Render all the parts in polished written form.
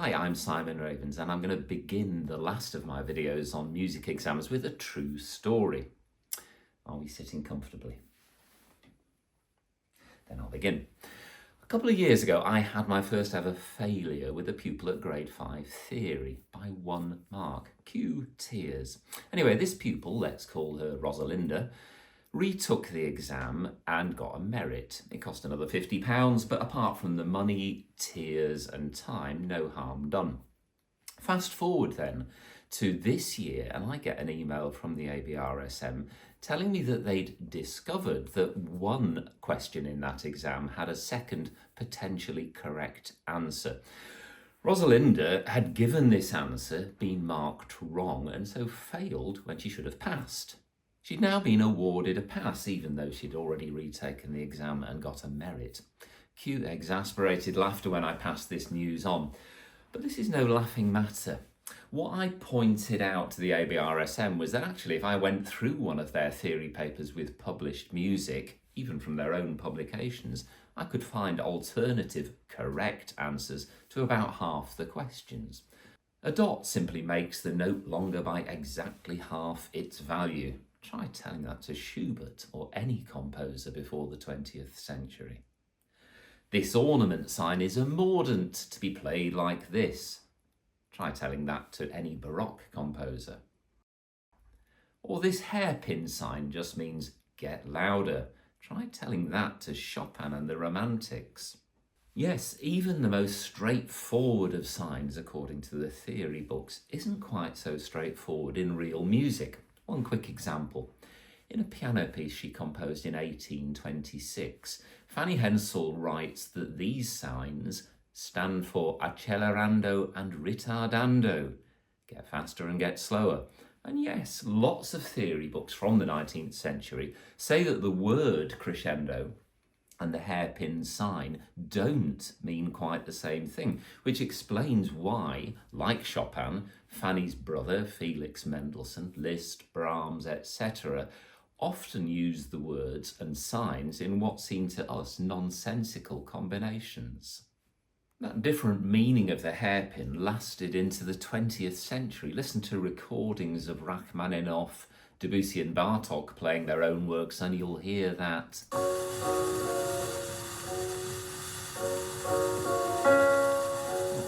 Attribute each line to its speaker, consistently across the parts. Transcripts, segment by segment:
Speaker 1: Hi, I'm Simon Ravens, and I'm going to begin the last of my videos on music exams with a true story. Are we sitting comfortably? Then I'll begin. A couple of years ago, I had my first ever failure with a pupil at grade 5 theory by 1 mark. Cue tears. Anyway, this pupil, let's call her Rosalinda, retook the exam and got a merit. It cost another £50, but apart from the money, tears and time, no harm done. Fast forward then to this year, and I get an email from the ABRSM telling me that they'd discovered that one question in that exam had a second potentially correct answer. Rosalinda had given this answer, been marked wrong, and so failed when she should have passed. She'd now been awarded a pass, even though she'd already retaken the exam and got a merit. Cue exasperated laughter when I passed this news on. But this is no laughing matter. What I pointed out to the ABRSM was that actually if I went through one of their theory papers with published music, even from their own publications, I could find alternative correct answers to about half the questions. A dot simply makes the note longer by exactly half its value. Try telling that to Schubert or any composer before the 20th century. This ornament sign is a mordant to be played like this. Try telling that to any Baroque composer. Or this hairpin sign just means get louder. Try telling that to Chopin and the Romantics. Yes, even the most straightforward of signs, according to the theory books, isn't quite so straightforward in real music. One quick example. In a piano piece she composed in 1826, Fanny Hensel writes that these signs stand for accelerando and ritardando, get faster and get slower. And yes, lots of theory books from the 19th century say that the word crescendo and the hairpin sign don't mean quite the same thing, which explains why, like Chopin, Fanny's brother, Felix Mendelssohn, Liszt, Brahms, etc., often use the words and signs in what seem to us nonsensical combinations. That different meaning of the hairpin lasted into the 20th century. Listen to recordings of Rachmaninoff, Debussy and Bartók playing their own works and you'll hear that.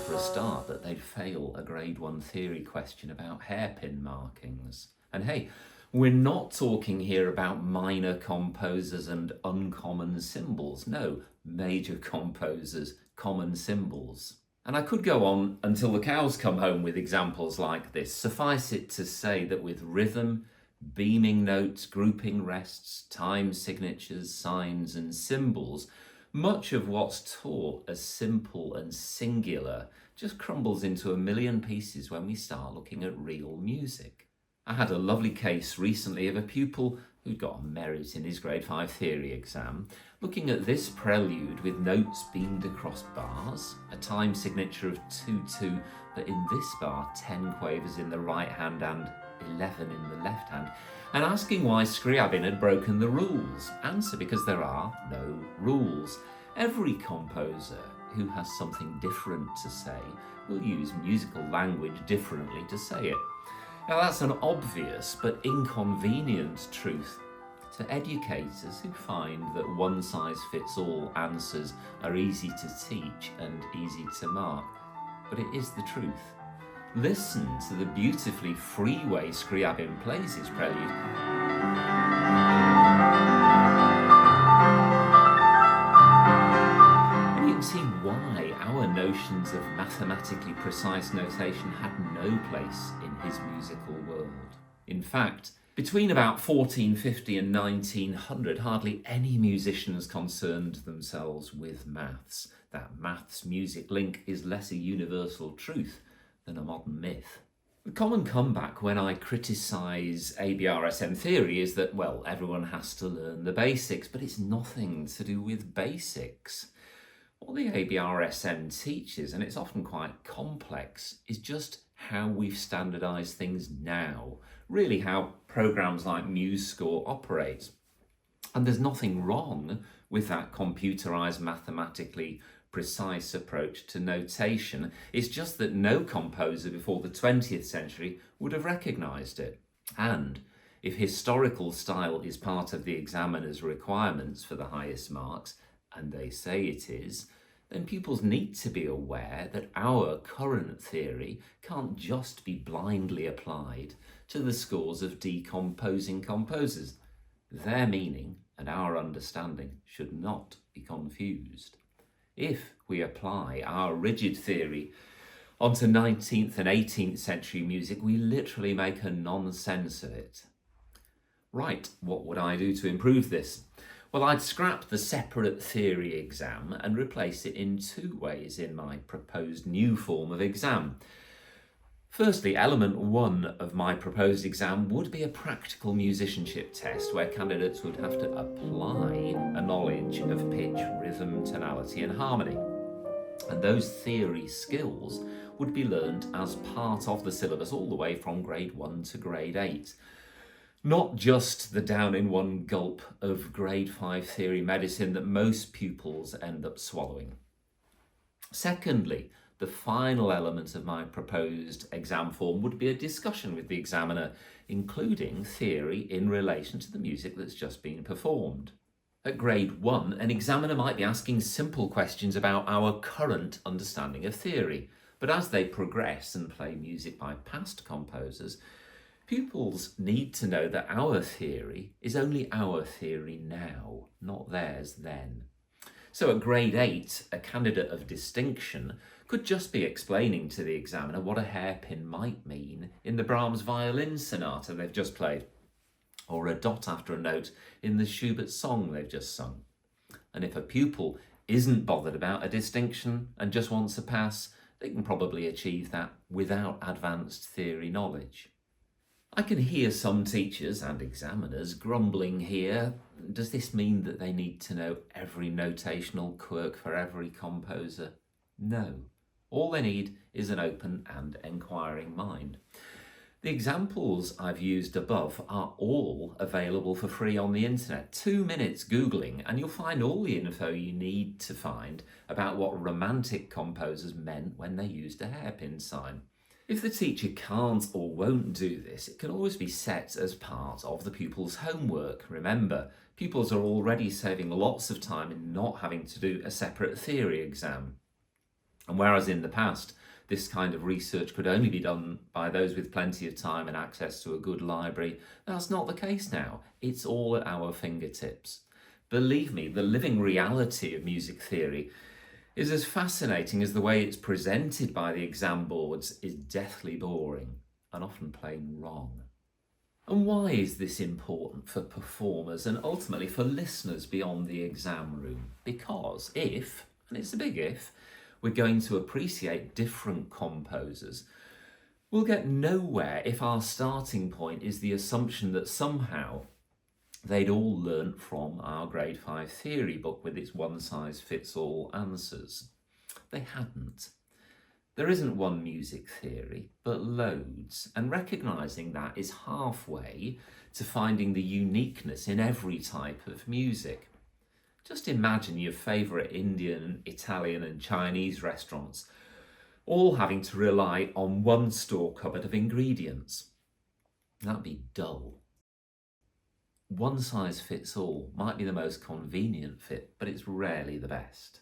Speaker 1: For a start, that they'd fail a grade 1 theory question about hairpin markings. And hey, we're not talking here about minor composers and uncommon symbols. No, major composers, common symbols. And I could go on until the cows come home with examples like this. Suffice it to say that with rhythm, beaming notes, grouping rests, time signatures, signs and symbols, much of what's taught as simple and singular just crumbles into a million pieces when we start looking at real music. I had a lovely case recently of a pupil who'd got a merit in his grade 5 theory exam, looking at this prelude with notes beamed across bars, a time signature of 2-2, but in this bar 10 quavers in the right hand and 11 in the left hand, and asking why Scriabin had broken the rules. Answer: because there are no rules. Every composer who has something different to say will use musical language differently to say it. Now that's an obvious but inconvenient truth to educators who find that one-size-fits-all answers are easy to teach and easy to mark. But it is the truth. Listen to the beautifully free way Scriabin plays his prelude. And you can see why our notions of mathematically precise notation had no place in his musical world. In fact, between about 1450 and 1900, hardly any musicians concerned themselves with maths. That maths-music link is less a universal truth than a modern myth. The common comeback when I criticise ABRSM theory is that, well, everyone has to learn the basics, but it's nothing to do with basics. What the ABRSM teaches, and it's often quite complex, is just how we've standardised things now, really how programs like MuseScore operate. And there's nothing wrong with that computerised, mathematically precise approach to notation. It's just that no composer before the 20th century would have recognised it. And if historical style is part of the examiner's requirements for the highest marks, and they say it is, then pupils need to be aware that our current theory can't just be blindly applied to the scores of decomposing composers. Their meaning and our understanding should not be confused. If we apply our rigid theory onto 19th and 18th century music, we literally make a nonsense of it. Right, what would I do to improve this? Well, I'd scrap the separate theory exam and replace it in two ways in my proposed new form of exam. Firstly, element 1 of my proposed exam would be a practical musicianship test where candidates would have to apply a knowledge of pitch, rhythm, tonality and harmony. And those theory skills would be learned as part of the syllabus all the way from grade 1 to grade 8. Not just the down in one gulp of grade 5 theory medicine that most pupils end up swallowing. Secondly, the final element of my proposed exam form would be a discussion with the examiner, including theory in relation to the music that's just been performed. At grade 1, an examiner might be asking simple questions about our current understanding of theory, but as they progress and play music by past composers, pupils need to know that our theory is only our theory now, not theirs then. So at grade 8, a candidate of distinction could just be explaining to the examiner what a hairpin might mean in the Brahms violin sonata they've just played, or a dot after a note in the Schubert song they've just sung. And if a pupil isn't bothered about a distinction and just wants a pass, they can probably achieve that without advanced theory knowledge. I can hear some teachers and examiners grumbling here. Does this mean that they need to know every notational quirk for every composer? No. All they need is an open and enquiring mind. The examples I've used above are all available for free on the internet. 2 minutes Googling and you'll find all the info you need to find about what romantic composers meant when they used a hairpin sign. If the teacher can't or won't do this, it can always be set as part of the pupil's homework. Remember, pupils are already saving lots of time in not having to do a separate theory exam. And whereas in the past, this kind of research could only be done by those with plenty of time and access to a good library, that's not the case now. It's all at our fingertips. Believe me, the living reality of music theory is as fascinating as the way it's presented by the exam boards is deathly boring and often plain wrong. And why is this important for performers and ultimately for listeners beyond the exam room? Because if, and it's a big if, we're going to appreciate different composers, we'll get nowhere if our starting point is the assumption that somehow they'd all learnt from our grade 5 theory book with its one-size-fits-all answers. They hadn't. There isn't one music theory, but loads, and recognising that is halfway to finding the uniqueness in every type of music. Just imagine your favourite Indian, Italian and Chinese restaurants all having to rely on one store cupboard of ingredients. That'd be dull. One size fits all might be the most convenient fit, but it's rarely the best.